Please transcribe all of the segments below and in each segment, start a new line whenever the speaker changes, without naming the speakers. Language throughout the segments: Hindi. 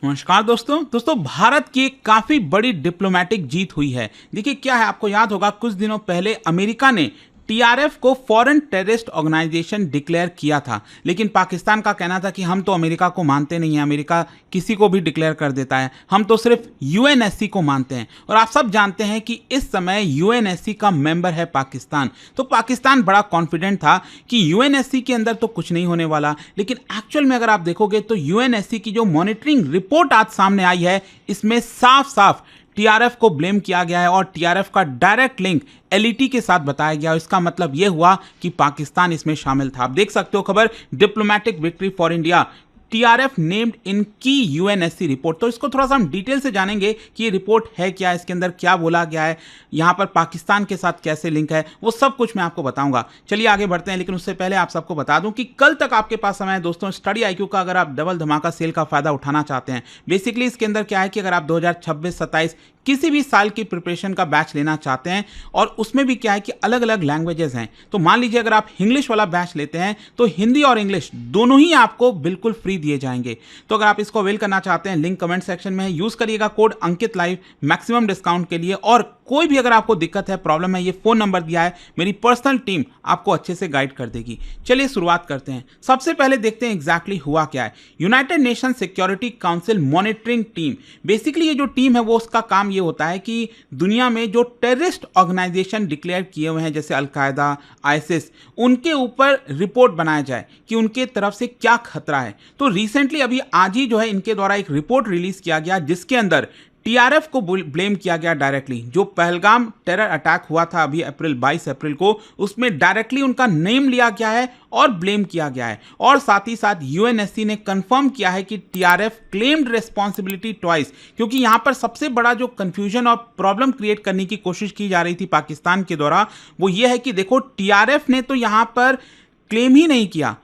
नमस्कार दोस्तों भारत की एक काफी बड़ी डिप्लोमेटिक जीत हुई है। देखिए क्या है, आपको याद होगा कुछ दिनों पहले अमेरिका ने टीआरएफ को फॉरेन टेररिस्ट ऑर्गेनाइजेशन डिक्लेयर किया था, लेकिन पाकिस्तान का कहना था कि हम तो अमेरिका को मानते नहीं हैं, अमेरिका किसी को भी डिक्लेयर कर देता है, हम तो सिर्फ यूएनएससी को मानते हैं। और आप सब जानते हैं कि इस समय यूएनएससी का मेंबर है पाकिस्तान। तो पाकिस्तान बड़ा कॉन्फिडेंट था कि यूएनएससी के अंदर तो कुछ नहीं होने वाला, लेकिन एक्चुअल में अगर आप देखोगे तो यूएनएससी की जो मॉनिटरिंग रिपोर्ट आज सामने आई है, इसमें साफ साफ टीआरएफ को ब्लेम किया गया है और टीआरएफ का डायरेक्ट लिंक एलईटी के साथ बताया गया। इसका मतलब यह हुआ कि पाकिस्तान इसमें शामिल था। आप देख सकते हो खबर, diplomatic victory for India, TRF named in की यूएनएससी रिपोर्ट। तो इसको थोड़ा सा हम डिटेल से जानेंगे कि ये रिपोर्ट है क्या, इसके अंदर क्या बोला गया है, यहाँ पर पाकिस्तान के साथ कैसे लिंक है, वो सब कुछ मैं आपको बताऊंगा। चलिए आगे बढ़ते हैं, लेकिन उससे पहले आप सबको बता दूं कि कल तक आपके पास समय है दोस्तों स्टडी आईक्यू का, अगर आप डबल धमाका सेल का फायदा उठाना चाहते हैं। बेसिकली इसके अंदर क्या है कि अगर आप 2026-27 किसी भी साल की प्रिपरेशन का बैच लेना चाहते हैं, और उसमें भी क्या है कि अलग अलग लैंग्वेजेस हैं, तो मान लीजिए अगर आप इंग्लिश वाला बैच लेते हैं तो हिंदी और इंग्लिश दोनों ही आपको बिल्कुल फ्री दिए जाएंगे। तो अगर आप इसको अवेल करना चाहते हैं, लिंक कमेंट सेक्शन में है, यूज करिएगा code Ankit live maximum discount के लिए। और कोई भी अगर आपको दिक्कत है, प्रॉब्लम है, ये फोन नंबर दिया है, मेरी पर्सनल टीम आपको अच्छे से गाइड कर देगी। चलिए शुरुआत करते हैं। सबसे पहले देखते हैं एग्जैक्टली हुआ क्या है। United nation security council monitoring team, basically ये जो टीम है वो उसका काम ये होता है कि दुनिया में जो टेररिस्ट ऑर्गेनाइजेशन डिक्लेयर किए हुए हैं जैसे अलकायदा, आईएसआईएस, उनके ऊपर रिपोर्ट बनाया जाए कि उनके तरफ से क्या खतरा है। तो रिसेंटली अभी आज ही जो है इनके द्वारा एक रिपोर्ट रिलीज किया गया जिसके अंदर टीआरएफ को ब्लेम किया गया डायरेक्टली। जो पहलगाम टेरर अटैक हुआ था अभी 22 अप्रैल को, उसमें डायरेक्टली उनका नेम लिया गया है और ब्लेम किया गया है। और साथ ही साथ यूएनएससी ने कंफर्म किया है कि टीआरएफ क्लेम्ड रिस्पॉन्सिबिलिटी ट्वाइस, क्योंकि यहां पर सबसे बड़ा जो कंफ्यूजन और प्रॉब्लम क्रिएट करने की कोशिश की जा रही थी पाकिस्तान के द्वारा, वो ये है कि देखो टीआरएफ ने तो यहां पर क्लेम ही नहीं किया,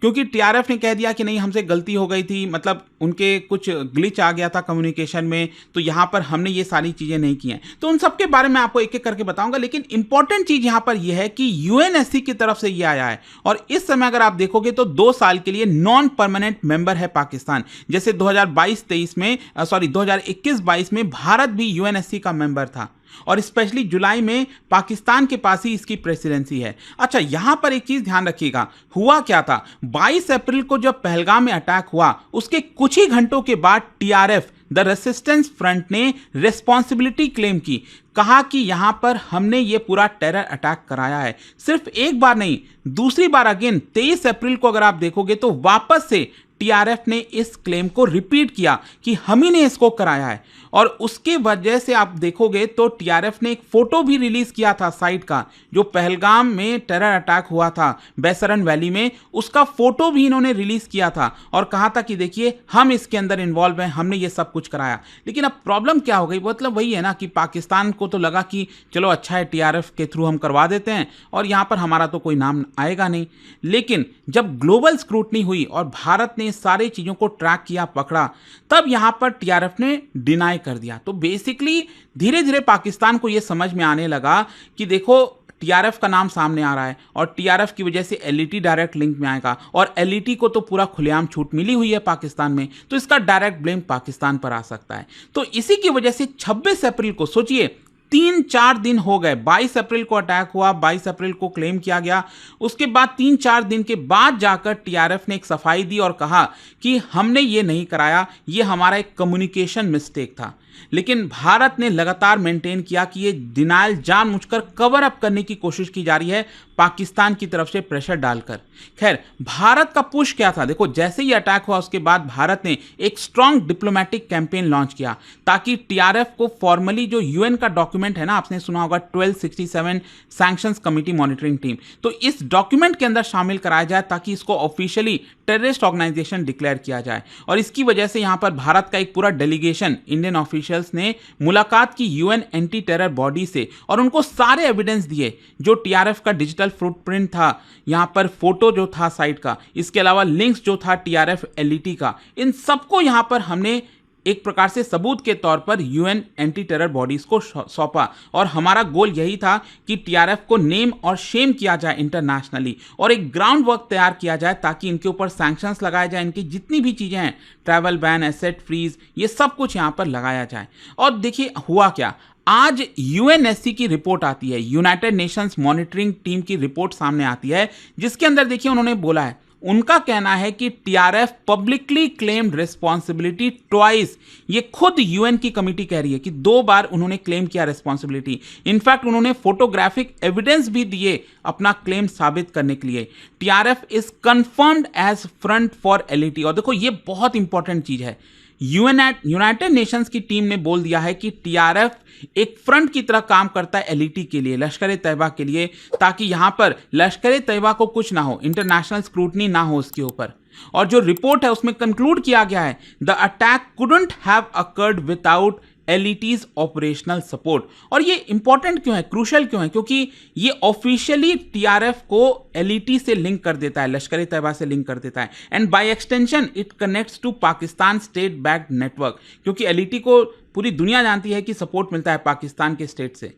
क्योंकि टीआरएफ ने कह दिया कि नहीं हमसे गलती हो गई थी, मतलब उनके कुछ ग्लिच आ गया था कम्युनिकेशन में, तो यहाँ पर हमने ये सारी चीज़ें नहीं की हैं। तो उन सब के बारे में आपको एक एक करके बताऊंगा, लेकिन इंपॉर्टेंट चीज़ यहाँ पर यह है कि यूएनएससी की तरफ से ये आया है और इस समय अगर आप देखोगे तो 2 साल के लिए नॉन परमानेंट मेंबर है पाकिस्तान। जैसे 2022-23 में 2021-22 में भारत भी यूएनएससी का मेंबर था और स्पेशली जुलाई में पाकिस्तान के पास ही इसकी प्रेसिडेंसी है। अच्छा, यहां पर एक चीज ध्यान रखिएगा, हुआ क्या था, 22 अप्रैल को जब पहलगाम में अटैक हुआ उसके कुछ ही घंटों के बाद टीआरएफ द रेसिस्टेंस फ्रंट ने रिस्पॉन्सिबिलिटी क्लेम की, कहा कि यहां पर हमने ये पूरा टेरर अटैक कराया है। सिर्फ एक बार नहीं, दूसरी बार अगेन 23 अप्रैल को अगर आप देखोगे तो वापस से टीआरएफ ने इस क्लेम को रिपीट किया कि हम ही ने इसको कराया है। और उसके वजह से आप देखोगे तो टीआरएफ ने एक फोटो भी रिलीज किया था साइट का, जो पहलगाम में टेरर अटैक हुआ था बैसरन वैली में, उसका फोटो भी इन्होंने रिलीज किया था और कहा था कि देखिए हम इसके अंदर इन्वॉल्व हैं, हमने ये सब कुछ कराया। लेकिन अब प्रॉब्लम क्या हो गई, मतलब वही है ना कि पाकिस्तान को तो लगा कि चलो अच्छा है टीआरएफ के थ्रू हम करवा देते हैं और यहाँ पर हमारा तो कोई नाम आएगा नहीं। लेकिन जब ग्लोबल स्क्रूटनी हुई और भारत ने सारी चीज़ों को ट्रैक किया, पकड़ा, तब यहाँ पर टीआरएफ ने डिनाई कर दिया। तो बेसिकली धीरे धीरे पाकिस्तान को यह समझ में आने लगा कि देखो टीआरएफ का नाम सामने आ रहा है और टीआरएफ की वजह से एलईटी डायरेक्ट लिंक में आएगा और एलईटी को तो पूरा खुलेआम छूट मिली हुई है पाकिस्तान में, तो इसका डायरेक्ट ब्लेम पाकिस्तान पर आ सकता है। तो इसी की वजह से 26 अप्रैल को, सोचिए 3-4 दिन हो गए, 22 अप्रैल को अटैक हुआ, 22 अप्रैल को क्लेम किया गया, उसके बाद 3-4 दिन के बाद जाकर टीआरएफ ने एक सफाई दी और कहा कि हमने ये नहीं कराया, ये हमारा एक कम्युनिकेशन मिस्टेक था। लेकिन भारत ने लगातार मेंटेन किया कि ये डिनायल जानबूझकर कवर अप करने की कोशिश की जा रही है पाकिस्तान की तरफ से प्रेशर डालकर। खैर, भारत का पुश क्या था, देखो जैसे ही अटैक हुआ उसके बाद भारत ने एक स्ट्रॉन्ग डिप्लोमेटिक कैंपेन लॉन्च किया ताकि टीआरएफ को फॉर्मली, जो यूएन का डॉक्यूमेंट है ना, आपने सुना होगा 1267 सैंक्शंस कमिटी मॉनिटरिंग टीम, तो इस डॉक्यूमेंट के अंदर शामिल कराया जाए ताकि इसको ऑफिशियली टेररिस्ट ऑर्गेनाइजेशन डिक्लेयर किया जाए। और इसकी वजह से यहां पर भारत का एक पूरा डेलीगेशन, इंडियन ऑफिशियल्स ने मुलाकात की यूएन एंटी टेरर बॉडी से और उनको सारे एविडेंस दिए, जो टीआरएफ का डिजिटल फुटप्रिंट था, यहां पर फोटो जो था साइट का, इसके अलावा लिंक्स जो था टीआरएफ एलईटी का, इन सबको यहां पर हमने एक प्रकार से सबूत के तौर पर यूएन एंटी टेरर बॉडीज को सौंपा और हमारा गोल यही था कि टीआरएफ को नेम और शेम किया जाए इंटरनेशनली और एक ग्राउंड वर्क तैयार किया जाए ताकि इनके ऊपर सैंक्शंस लगाए जाए, इनकी जितनी भी चीज़ें हैं, ट्रैवल बैन, एसेट फ्रीज, ये सब कुछ यहाँ पर लगाया जाए। और देखिए हुआ क्या, आज यूएनएससी की रिपोर्ट आती है, यूनाइटेड नेशंस मॉनिटरिंग टीम की रिपोर्ट सामने आती है, जिसके अंदर देखिए उन्होंने बोला है, उनका कहना है कि TRF publicly claimed responsibility twice. ये खुद यूएन की कमिटी कह रही है कि 2 बार उन्होंने क्लेम किया रिस्पॉन्सिबिलिटी। इनफैक्ट उन्होंने फोटोग्राफिक एविडेंस भी दिए अपना क्लेम साबित करने के लिए। TRF is confirmed as front for LeT. और देखो ये बहुत इंपॉर्टेंट चीज है, यूनाइटेड नेशंस की टीम ने बोल दिया है कि टीआरएफ एक फ्रंट की तरह काम करता है एलईटी के लिए, लश्कर ए तैयबा के लिए, ताकि यहां पर लश्कर ए तैयबा को कुछ ना हो, इंटरनेशनल स्क्रूटनी ना हो उसके ऊपर। और जो रिपोर्ट है उसमें कंक्लूड किया गया है, the attack couldn't have occurred without LeT's operational support. और ये इंपॉर्टेंट क्यों है, क्रूशल क्यों है, क्योंकि ये ऑफिशियली टीआरएफ को एलईटी से लिंक कर देता है, लश्कर ए तैयबा से लिंक कर देता है, and by extension it connects to Pakistan state backed network, क्योंकि एलईटी को पूरी दुनिया जानती है कि सपोर्ट मिलता है पाकिस्तान के स्टेट से।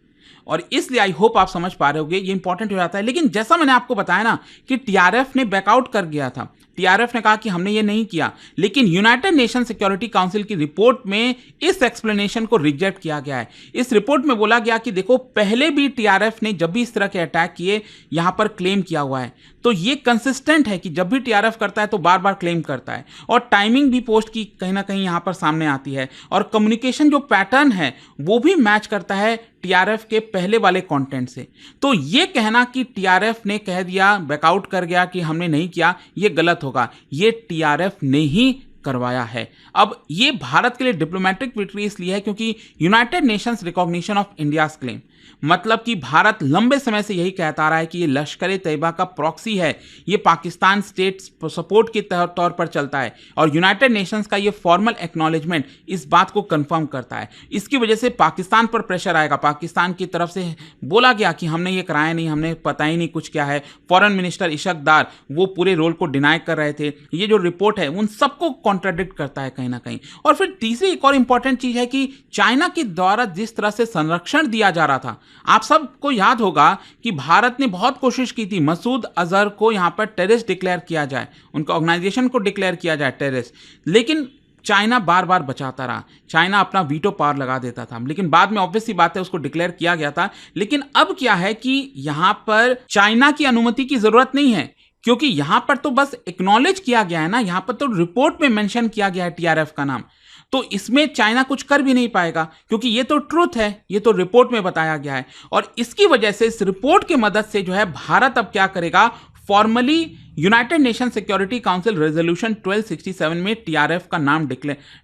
और इसलिए आई होप आप समझ पा रहे होंगे ये इंपॉर्टेंट हो जाता है। लेकिन जैसा मैंने आपको बताया ना कि टीआरएफ ने बैकआउट कर गया था, टीआरएफ ने कहा कि हमने ये नहीं किया, लेकिन यूनाइटेड नेशन सिक्योरिटी काउंसिल की रिपोर्ट में इस एक्सप्लेनेशन को रिजेक्ट किया गया है। इस रिपोर्ट में बोला गया कि देखो पहले भी टीआरएफ ने जब भी इस तरह के अटैक किए यहां पर क्लेम किया हुआ है, तो ये कंसिस्टेंट है कि जब भी टीआरएफ करता है तो बार बार क्लेम करता है, और टाइमिंग भी पोस्ट की कहीं ना कहीं यहां पर सामने आती है, और कम्युनिकेशन जो पैटर्न है वो भी मैच करता है टीआरएफ के पहले वाले कंटेंट से। तो ये कहना कि टीआरएफ ने कह दिया, बैकआउट कर गया कि हमने नहीं किया, ये गलत होगा। ये टीआरएफ ने ही करवाया है। अब ये भारत के लिए डिप्लोमेटिक विक्ट्री इसलिए है क्योंकि United Nations recognition of India's claim, मतलब कि भारत लंबे समय से यही कहता रहा है कि ये लश्कर ए तैयबा का प्रॉक्सी है, ये पाकिस्तान स्टेट सपोर्ट के तौर पर चलता है, और यूनाइटेड नेशंस का ये फॉर्मल एक्नॉलेजमेंट इस बात को कंफर्म करता है। इसकी वजह से पाकिस्तान पर प्रेशर आएगा, पाकिस्तान की तरफ से बोला गया कि हमने ये कराया नहीं, हमने पता ही नहीं कुछ क्या है। फॉरेन मिनिस्टर इशक दार वो पूरे रोल को डिनाई कर रहे थे। ये जो रिपोर्ट है उन सबको कॉन्ट्राडिक्ट करता है कहीं ना कहीं। और फिर तीसरी एक और इंपॉर्टेंट चीज है कि चाइना के द्वारा जिस तरह से संरक्षण दिया जा रहा था, आप सबको याद होगा कि भारत ने बहुत कोशिश की थी मसूद अजहर को यहां पर टेररिस्ट डिक्लेयर किया जाए, उनका ऑर्गेनाइजेशन को डिक्लेयर किया जाए टेररिस्ट, लेकिन चाइना बार बार बचाता रहा। चाइना अपना वीटो पावर लगा देता था, लेकिन बाद में ऑब्वियस सी बात है उसको डिक्लेयर किया गया था। लेकिन अब क्या है कि यहां पर चाइना की अनुमति की जरूरत नहीं है, क्योंकि यहां पर तो बस एक्नॉलेज किया गया है ना, यहां पर तो रिपोर्ट में मेंशन किया गया है टीआरएफ का नाम, तो इसमें चाइना कुछ कर भी नहीं पाएगा, क्योंकि ये तो ट्रूथ है, ये तो रिपोर्ट में बताया गया है। और इसकी वजह से इस रिपोर्ट की मदद से जो है भारत अब क्या करेगा, formally United nation security council resolution 1267 में टीआरएफ का नाम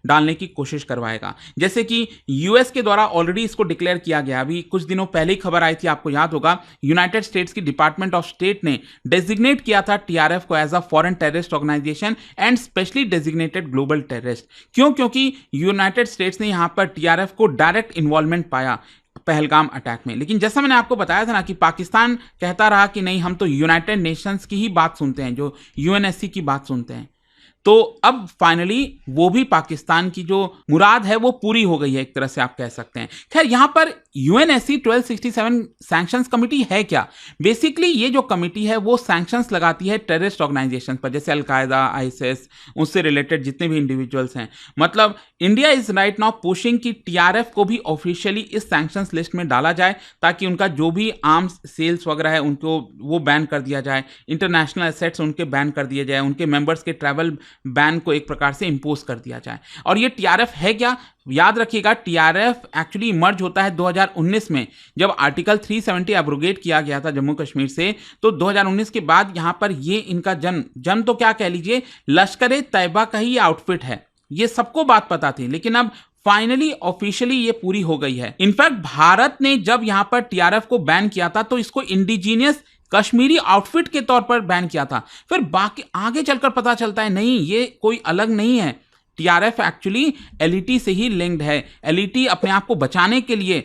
डालने की कोशिश करवाएगा, जैसे कि यूएस के द्वारा ऑलरेडी इसको डिक्लेयर किया गया। अभी कुछ दिनों पहले ही खबर आई थी, आपको याद होगा, यूनाइटेड स्टेट्स की डिपार्टमेंट ऑफ स्टेट ने डेजिग्नेट किया था टीआरएफ को as a foreign terrorist organisation and specially designated global terrorist. क्यों? क्योंकि यूनाइटेड स्टेट्स ने यहां पर टीआरएफ को डायरेक्ट इन्वॉल्वमेंट पाया पहलगाम अटैक में। लेकिन जैसा मैंने आपको बताया था ना कि पाकिस्तान कहता रहा कि नहीं, हम तो यूनाइटेड नेशंस की ही बात सुनते हैं, जो यूएनएससी की बात सुनते हैं। तो अब फाइनली वो भी पाकिस्तान की जो मुराद है वो पूरी हो गई है, एक तरह से आप कह सकते हैं। खैर यहां पर यूएनएससी 1267 सैंक्शंस कमिटी है क्या? बेसिकली ये जो कमिटी है वो सैंक्शंस लगाती है टेररिस्ट ऑर्गेनाइजेशन पर, जैसे अलकायदा, आईएसआईएस, उससे रिलेटेड जितने भी इंडिविजुअल्स हैं। मतलब India is right now pushing कि टीआरएफ को भी ऑफिशियली इस सैंक्शंस लिस्ट में डाला जाए, ताकि उनका जो भी आर्म्स सेल्स वगैरह है उनको वो बैन कर दिया जाए, इंटरनेशनल एसेट्स उनके बैन कर दिए जाए, उनके मेंबर्स के ट्रैवल बैन को एक प्रकार से इंपोज कर दिया जाए। और ये टीआरएफ है क्या? याद रखिएगा, टीआरएफ एक्चुअली इमर्ज होता है 2019 में, जब आर्टिकल 370 एब्रोगेट किया गया था जम्मू कश्मीर से। तो 2019 के बाद यहां पर ये इनका जन्म तो क्या कह लीजिए, लश्कर ए तैयबा का ही आउटफिट है। ये सबको बात पता थी, लेकिन अब फाइनली ऑफिशियली ये पूरी हो गई है। इनफैक्ट भारत ने जब यहां पर टीआरएफ को बैन किया था तो इसको इंडिजीनियस कश्मीरी आउटफिट के तौर पर बैन किया था। फिर बाकी आगे चलकर पता चलता है नहीं, ये कोई अलग नहीं है, टीआरएफ एक्चुअली एलईटी से ही लिंक्ड है। एलईटी अपने आप को बचाने के लिए,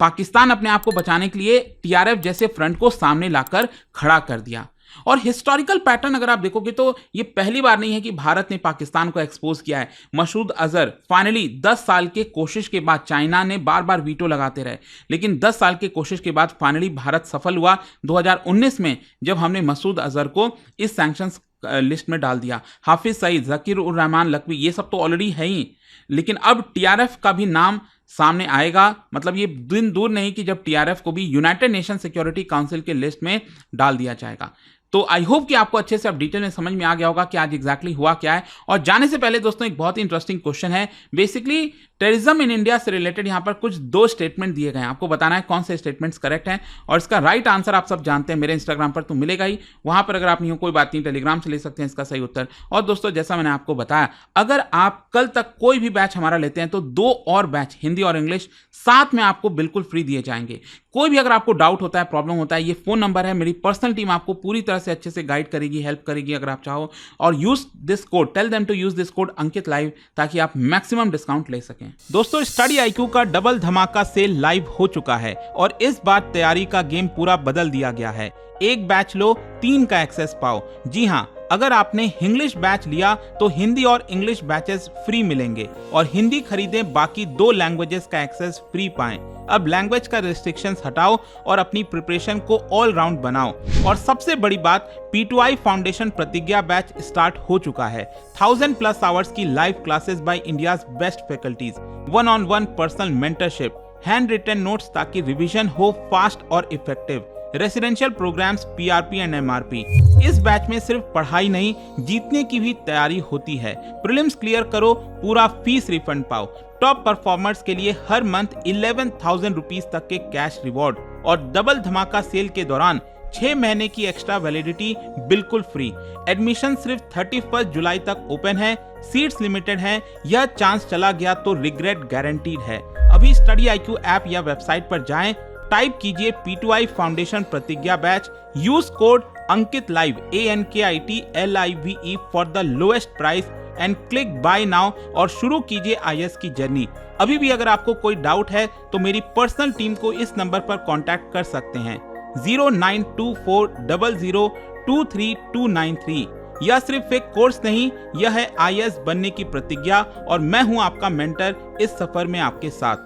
पाकिस्तान अपने आप को बचाने के लिए टीआरएफ जैसे फ्रंट को सामने लाकर खड़ा कर दिया। और हिस्टोरिकल पैटर्न अगर आप देखोगे तो ये पहली बार नहीं है कि भारत ने पाकिस्तान को एक्सपोज किया है। मसूद अजहर फाइनली 10 साल के कोशिश के बाद, चाइना ने बार बार वीटो लगाते रहे, लेकिन 10 साल के कोशिश के बाद फाइनली भारत सफल हुआ 2019 में, जब हमने मसूद अजहर को इस सैंक्शंस लिस्ट में डाल दिया। हाफिज सईद, जकीर उर रहमान लखवी, ये सब तो ऑलरेडी है ही, लेकिन अब टीआरएफ का भी नाम सामने आएगा। मतलब ये दिन दूर नहीं कि जब टीआरएफ को भी यूनाइटेड नेशन सिक्योरिटी काउंसिल के लिस्ट में डाल दिया जाएगा। तो आई होप कि आपको अच्छे से अब डिटेल में समझ में आ गया होगा कि आज एग्जैक्टली हुआ क्या है। और जाने से पहले दोस्तों एक बहुत ही इंटरेस्टिंग क्वेश्चन है। बेसिकली टेररिज्म इन इंडिया से रिलेटेड यहाँ पर कुछ 2 स्टेटमेंट दिए गए हैं, आपको बताना है कौन से स्टेटमेंट्स करेक्ट हैं, और इसका राइट आंसर आप सब जानते हैं, मेरे इंस्टाग्राम पर तो मिलेगा ही, वहां पर अगर आप नहीं हो कोई बात नहीं, टेलीग्राम से ले सकते हैं इसका सही उत्तर। और दोस्तों जैसा मैंने आपको बताया, अगर आप कल तक कोई भी बैच हमारा लेते हैं तो 2 और बैच हिंदी और इंग्लिश साथ में आपको बिल्कुल फ्री दिए जाएंगे। कोई भी अगर आपको डाउट होता है, प्रॉब्लम होता है, ये फोन नंबर है, मेरी पर्सनल टीम आपको पूरी तरह से अच्छे से गाइड करेगी, हेल्प करेगी अगर आप चाहो। और use this code, tell them to use this code Ankit live, ताकि आप मैक्सिमम डिस्काउंट ले सकें। दोस्तों स्टडी आईक्यू का डबल धमाका सेल लाइव हो चुका है और इस बार तैयारी का गेम पूरा बदल दिया गया है। एक बैच लो 3 का एक्सेस पाओ। जी हाँ, अगर आपने इंग्लिश बैच लिया तो हिंदी और इंग्लिश बैचेस फ्री मिलेंगे, और हिंदी खरीदें बाकी 2 लैंग्वेजेस का एक्सेस फ्री पाएं। अब लैंग्वेज का रिस्ट्रिक्शंस हटाओ और अपनी प्रिपरेशन को ऑल राउंड बनाओ। और सबसे बड़ी बात, P2I फाउंडेशन प्रतिज्ञा बैच स्टार्ट हो चुका है। 1000+ आवर्स की live classes by India's best faculties, 1-on-1 personal mentorship, hand written notes ताकि रिवीजन हो फास्ट और effective, residential programmes, PRP and MRP। इस बैच में सिर्फ पढ़ाई नहीं, जीतने की भी तैयारी होती है। प्रीलिम्स क्लियर करो, पूरा फीस रिफंड पाओ। टॉप परफॉर्मर्स के लिए हर मंथ 11,000 रुपीज तक के कैश रिवॉर्ड, और डबल धमाका सेल के दौरान 6 महीने की एक्स्ट्रा वैलिडिटी बिल्कुल फ्री। एडमिशन सिर्फ 31 जुलाई तक ओपन है, सीट्स लिमिटेड हैं, यह चांस चला गया तो रिग्रेट गारंटीड है। अभी स्टडी आईक्यू ऐप या वेबसाइट पर जाएं, टाइप कीजिए P2I फाउंडेशन प्रतिज्ञा batch, use code Ankit live ANKITLIVE for the lowest price and click buy now और शुरू कीजिए IAS की जर्नी। अभी भी अगर आपको कोई डाउट है तो मेरी पर्सनल टीम को इस नंबर पर कांटेक्ट कर सकते हैं 092400232393। यह सिर्फ एक कोर्स नहीं, यह है IAS बनने की प्रतिज्ञा, और मैं हूं आपका मेंटर इस सफर में आपके साथ।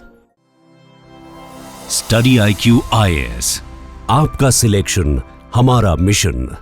स्टडी IQ IAS, आपका सिलेक्शन हमारा मिशन।